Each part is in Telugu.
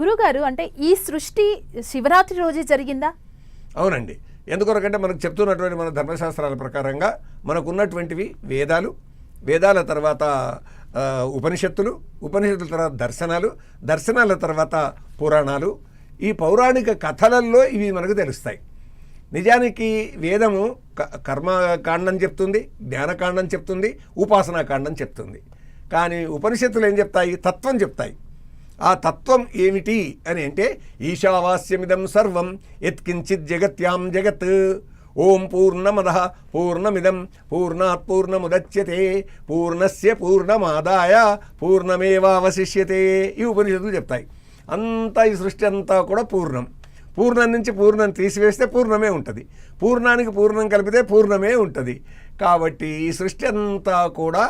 గురుగారు, అంటే ఈ సృష్టి శివరాత్రి రోజే జరిగిందా? అవునండి. ఎందుకొరకంటే మనకు చెప్తున్నటువంటి మన ధర్మశాస్త్రాల ప్రకారంగా మనకున్నటువంటివి వేదాల తర్వాత ఉపనిషత్తుల తర్వాత దర్శనాల తర్వాత పురాణాలు. ఈ పౌరాణిక కథలలో ఇవి మనకు తెలుస్తాయి. నిజానికి వేదము కర్మకాండం చెప్తుంది, జ్ఞానకాండం చెప్తుంది, ఉపాసనాకాండం చెప్తుంది. కానీ ఉపనిషత్తులు ఏం చెప్తాయి? తత్వం చెప్తాయి. ఆ తత్వం ఏమిటి అని అంటే ఈశావాస్యమిదం సర్వం యత్కించిత్ జగత్యాం జగత్ ఓం పూర్ణమదః పూర్ణమిదం పూర్ణాత్ పూర్ణముదచ్యతే పూర్ణస్య పూర్ణమాదాయ పూర్ణమేవావశిష్యతే. ఈ ఉపనిషత్తులు చెప్తాయి. అంతా ఈ సృష్టి అంతా కూడా పూర్ణం నుంచి పూర్ణం తీసివేస్తే పూర్ణమే ఉంటుంది, పూర్ణానికి పూర్ణం కలిపితే పూర్ణమే ఉంటుంది. కాబట్టి ఈ సృష్టి అంతా కూడా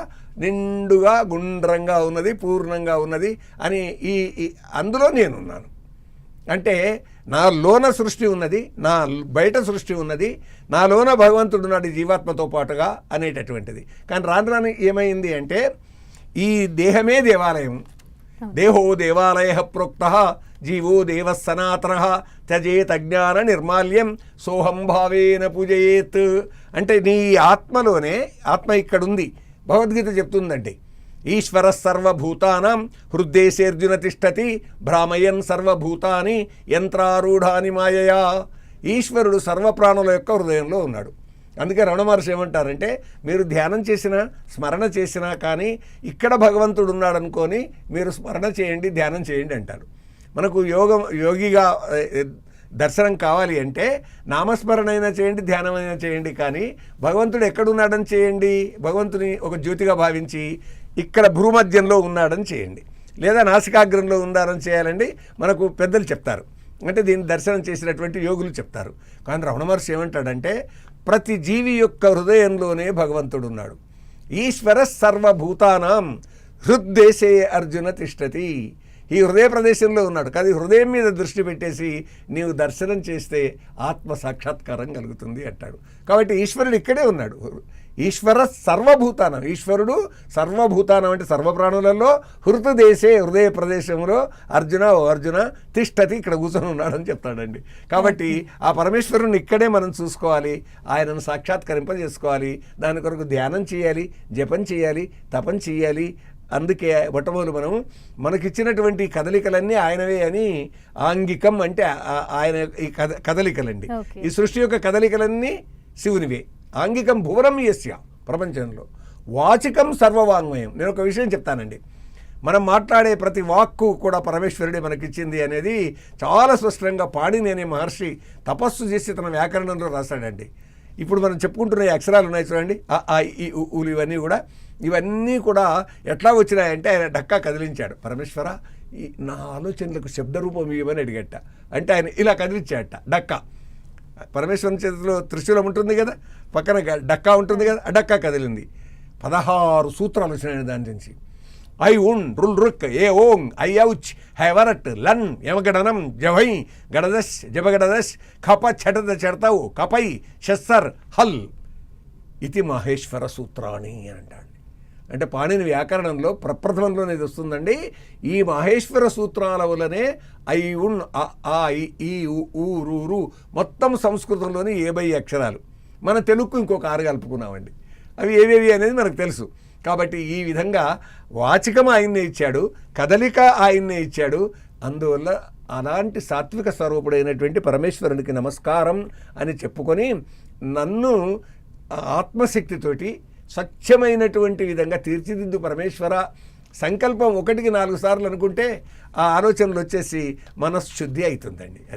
నిండుగా గుండ్రంగా ఉన్నది, పూర్ణంగా ఉన్నది అని అందులో నేనున్నాను. అంటే నా లోన సృష్టి ఉన్నది, నా బయట సృష్టి ఉన్నది, నాలోన భగవంతుడు నాడు జీవాత్మతో పాటుగా అనేటటువంటిది. కానీ రాను ఏమైంది అంటే ఈ దేహమే దేవాలయం. దేహో దేవాలయ ప్రోక్త జీవో దేవ సనాతన త్యజేత్ అజ్ఞాన నిర్మాల్యం సోహం భావేన పూజయేత్. అంటే నీ ఆత్మలోనే, ఆత్మ ఇక్కడుంది. భగవద్గీత చెప్తుందండి, ఈశ్వర సర్వభూతానాం హృద్దేశేర్జున తిష్టతి భ్రామయన్ సర్వభూతాని యంత్రారూఢాని మాయయా. ఈశ్వరుడు సర్వప్రాణుల యొక్క హృదయంలో ఉన్నాడు. అందుకే రమణ మహర్షి ఏమంటారంటే, మీరు ధ్యానం చేసినా స్మరణ చేసినా కానీ ఇక్కడ భగవంతుడు ఉన్నాడు అనుకొని మీరు స్మరణ చేయండి, ధ్యానం చేయండి అంటారు. మనకు యోగిగా దర్శనం కావాలి అంటే నామస్మరణ అయినా చేయండి, ధ్యానమైనా చేయండి. కానీ భగవంతుడు ఎక్కడున్నాడని చేయండి, భగవంతుని ఒక జ్యోతిగా భావించి ఇక్కడ భూమధ్యంలో ఉన్నాడని చేయండి, లేదా నాసికాగ్రంలో ఉన్నారని చేయాలండి మనకు పెద్దలు చెప్తారు. అంటే దీన్ని దర్శనం చేసినటువంటి యోగులు చెప్తారు. కానీ రమణ మహర్షి ఏమంటాడంటే, ప్రతి జీవి యొక్క హృదయంలోనే భగవంతుడు ఉన్నాడు. ఈశ్వర సర్వభూతానాం హృద్దేశే అర్జున తిష్టతి. ఈ హృదయ ప్రదేశంలో ఉన్నాడు. కానీ హృదయం మీద దృష్టి పెట్టేసి నీవు దర్శనం చేస్తే ఆత్మ సాక్షాత్కారం కలుగుతుంది అంటాడు. కాబట్టి ఈశ్వరుడు ఇక్కడే ఉన్నాడు. ఈశ్వర సర్వభూతానం, ఈశ్వరుడు సర్వభూతానం అంటే సర్వప్రాణులలో హృతదేశే హృదయ ప్రదేశంలో అర్జున తిష్టతి, ఇక్కడ కూర్చొని ఉన్నాడని చెప్తాడండి. కాబట్టి ఆ పరమేశ్వరుని ఇక్కడే మనం చూసుకోవాలి, ఆయనను సాక్షాత్కరింపజేసుకోవాలి. దాని కొరకు ధ్యానం చేయాలి, జపం చేయాలి, తపం చేయాలి. అందుకే మొట్టమొదలు మనకిచ్చినటువంటి కదలికలన్నీ ఆయనవే అని ఆంగికం అంటే ఆయన ఈ కదలికలండి. ఈ సృష్టి యొక్క కదలికలన్నీ శివునివే. ఆంగికం భువనం యస్య, ప్రపంచంలో వాచికం సర్వవాంగ్మయం. నేను ఒక విషయం చెప్తానండి, మనం మాట్లాడే ప్రతి వాక్కు కూడా పరమేశ్వరుడే మనకిచ్చింది అనేది చాలా స్పష్టంగా పాణిని అనే మహర్షి తపస్సు చేసి తన వ్యాకరణంలో రాశాడండి. ఇప్పుడు మనం చెప్పుకుంటున్న ఈ అక్షరాలు ఉన్నాయి చూడండి, ఆ ఈ ఊలు ఇవన్నీ కూడా ఎట్లా వచ్చినాయంటే ఆయన డక్కా కదిలించాడు. పరమేశ్వర నా ఆలోచనలకు శబ్దరూపం ఇవ్వని అడిగట. అంటే ఆయన ఇలా కదిలించాడట డక్కా. పరమేశ్వరుని చేతిలో త్రిశూలం ఉంటుంది కదా, పక్కన డక్కా ఉంటుంది కదా, ఆ డక్కా కదిలింది. 16 సూత్రాలు వచ్చినాయి దాని నుంచి. ఐ ఉన్ రుల్ రుక్ ఏ ఓంగ్ ఐ ఔచ్ హెవరట్ లన్ యమగడనం జవై గడదశ్ జపగడదశ్ ఖప ఛటద చెడతావు కపై షస్సర్ హల్ ఇది మహేశ్వర సూత్రాణి అని అంటాడు. అంటే పాణిని వ్యాకరణంలో ప్రప్రథమంలోనే ఇది వస్తుందండి. ఈ మహేశ్వర సూత్రాల వల్లనే ఐ ఉన్ ఆ ఈ ఊ రు మొత్తం సంస్కృతంలోని 70 అక్షరాలు. మన తెలుగుకు ఇంకొక 6 కలుపుకున్నామండి. అవి ఏవేవి అనేది మనకు తెలుసు. కాబట్టి ఈ విధంగా వాచికం ఆయన్నే ఇచ్చాడు, కదలిక ఆయన్నే ఇచ్చాడు. అందువల్ల అలాంటి సాత్విక స్వరూపుడైనటువంటి పరమేశ్వరునికి నమస్కారం అని చెప్పుకొని నన్ను ఆత్మశక్తితోటి స్వచ్ఛమైనటువంటి విధంగా తీర్చిదిద్దు పరమేశ్వర. సంకల్పం 1కి 4 సార్లు అనుకుంటే ఆ ఆలోచనలు వచ్చేసి మనశ్శుద్ధి అవుతుందండి. అది